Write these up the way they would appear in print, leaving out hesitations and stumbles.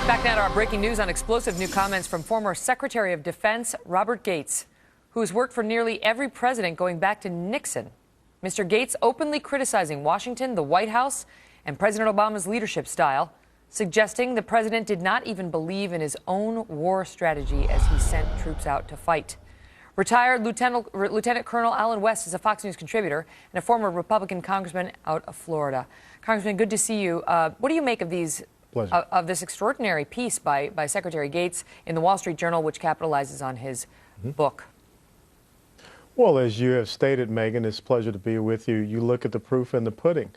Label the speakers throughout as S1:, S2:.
S1: Back now to our breaking news on explosive new comments from former Secretary of Defense Robert Gates, who has worked for nearly every president going back to Nixon. Mr. Gates openly criticizing Washington, the White House, and President Obama's leadership style, suggesting the president did not even believe in his own war strategy as he sent troops out to fight. Retired Lieutenant Colonel Allen West is a Fox News contributor and a former Republican congressman out of Florida. Congressman, good to see you. What do you make of these? Of this extraordinary piece by Secretary Gates in the Wall Street Journal, which capitalizes on his book?
S2: Well, as you have stated, Megan, it's a pleasure to be with you. You look at the proof in the pudding.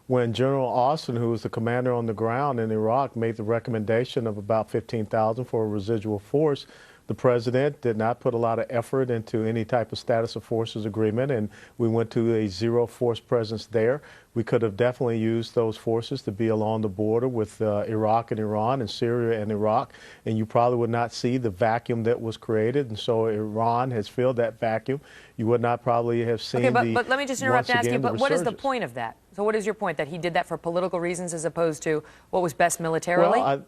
S2: When General Austin, who was the commander on the ground in Iraq, made the recommendation of about 15,000 for a residual force, the president did not put a lot of effort into any type of status of forces agreement, and we went to a zero force presence there. We could have definitely used those forces to be along the border with Iraq and Iran and Syria and Iraq, and you probably would not see the vacuum that was created. And so Iran has filled that vacuum. You would not probably have seen
S1: but let me just interrupt and ask you, but what is the point of that? So what is your point, that he did that for political reasons as opposed to what was best militarily?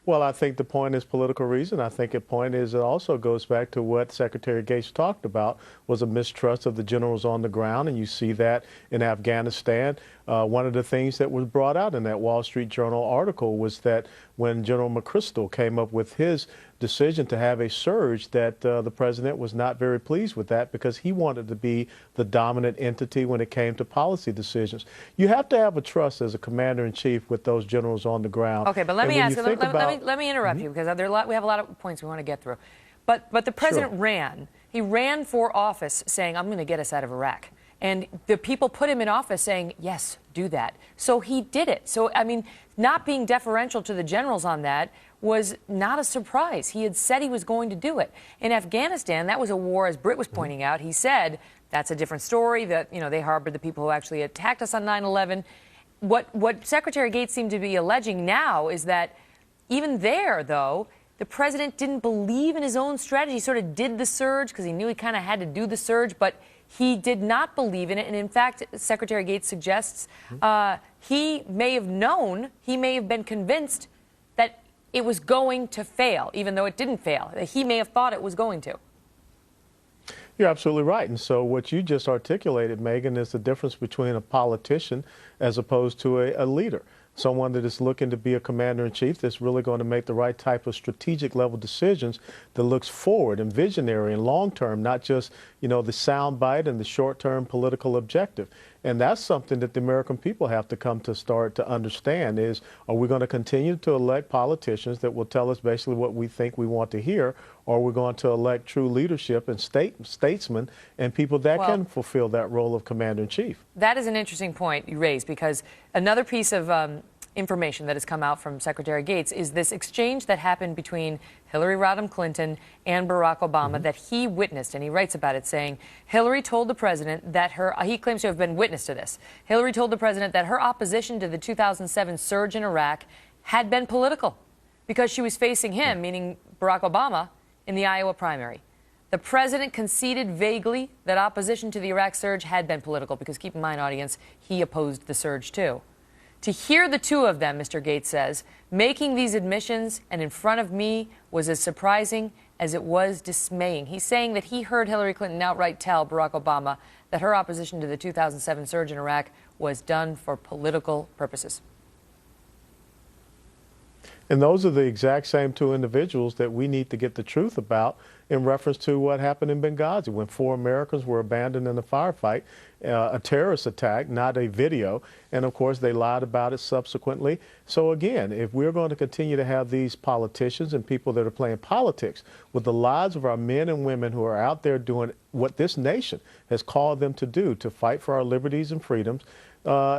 S2: Well, I think the point is political reason. I think the point is it also goes back to what Secretary Gates talked about, was a mistrust of the generals on the ground, and you see that in Afghanistan. One of the things that was brought out in that Wall Street Journal article was that when General McChrystal came up with his decision to have a surge, that the president was not very pleased with that because he wanted to be the dominant entity when it came to policy decisions. You have to have a trust as a commander-in-chief with those generals on the ground.
S1: Okay, but let me ask you, let me interrupt you, because we have a lot of points we want to get through. But the president he ran for office saying, I'm going to get us out of Iraq. And the people put him in office saying, yes, do that. So he did it. So, I mean, not being deferential to the generals on that was not a surprise. He had said he was going to do it. In Afghanistan, that was a war, as Britt was pointing out. He said, that's a different story, that, you know, they harbored the people who actually attacked us on 9/11. What Secretary Gates seemed to be alleging now is that even there, though, the president didn't believe in his own strategy. He sort of did the surge because he knew he kind of had to do the surge, but he did not believe in it. And in fact, Secretary Gates suggests he may have known, he may have been convinced that it was going to fail, even though it didn't fail. He may have thought it was going to.
S2: You're absolutely right. And so what you just articulated, Megan, is the difference between a politician as opposed to a leader. Someone that is looking to be a commander-in-chief that's really going to make the right type of strategic level decisions that looks forward and visionary and long-term, not just, you know, the soundbite and the short-term political objective. And that's something that the American people have to come to start to understand is, are we going to continue to elect politicians that will tell us basically what we think we want to hear, or are we going to elect true leadership and statesmen and people that can fulfill that role of commander-in-chief? That
S1: is an interesting point you raised, because another piece of information that has come out from Secretary Gates is this exchange that happened between Hillary Rodham Clinton and Barack Obama that he witnessed, and he writes about it saying, Hillary told the president that he claims to have been witness to this. Hillary told the president that her opposition to the 2007 surge in Iraq had been political because she was facing him, meaning Barack Obama, in the Iowa primary. The president conceded vaguely that opposition to the Iraq surge had been political because, keep in mind, audience, he opposed the surge too. To hear the two of them, Mr. Gates says, making these admissions and in front of me was as surprising as it was dismaying. He's saying that he heard Hillary Clinton outright tell Barack Obama that her opposition to the 2007 surge in Iraq was done for political purposes.
S2: And those are the exact same two individuals that we need to get the truth about in reference to what happened in Benghazi when 4 Americans were abandoned in a firefight, a terrorist attack, not a video. And of course, they lied about it subsequently. So again, if we're going to continue to have these politicians and people that are playing politics with the lives of our men and women who are out there doing what this nation has called them to do, to fight for our liberties and freedoms,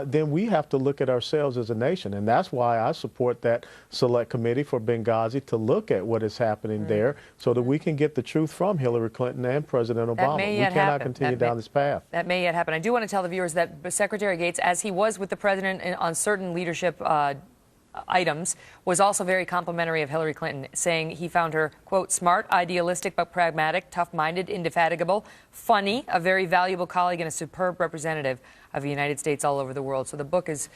S2: then we have to look at ourselves as a nation. And that's why I support that select committee for Benghazi to look at what is happening there so that we can get the truth from Hillary Clinton and President Obama. We cannot continue down this path.
S1: That may yet happen. I do want to tell the viewers that Secretary Gates, as he was with the president on certain leadership items, was also very complimentary of Hillary Clinton, saying he found her, quote, smart, idealistic but pragmatic, tough-minded, indefatigable, funny, a very valuable colleague, and a superb representative of the United States all over the world. So the book is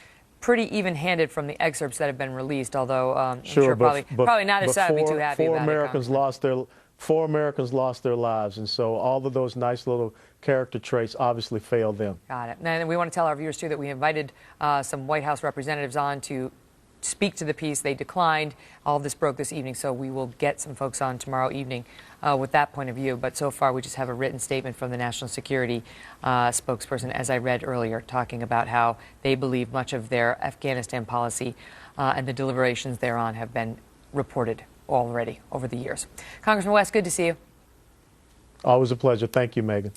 S1: pretty even-handed from the excerpts that have been released, although I'm
S2: Sure,
S1: sure
S2: but
S1: probably not as sadly too happy
S2: four
S1: about
S2: Americans
S1: it.
S2: four Americans lost their lives, and so all of those nice little character traits obviously failed them.
S1: Got it. And we want to tell our viewers, too, that we invited some White House representatives on to speak to the piece. They declined. All of this broke this evening, so we will get some folks on tomorrow evening with that point of view. But so far, we just have a written statement from the National Security spokesperson, as I read earlier, talking about how they believe much of their Afghanistan policy and the deliberations thereon have been reported already over the years. Congressman West, good to see you.
S2: Always a pleasure. Thank you, Megan.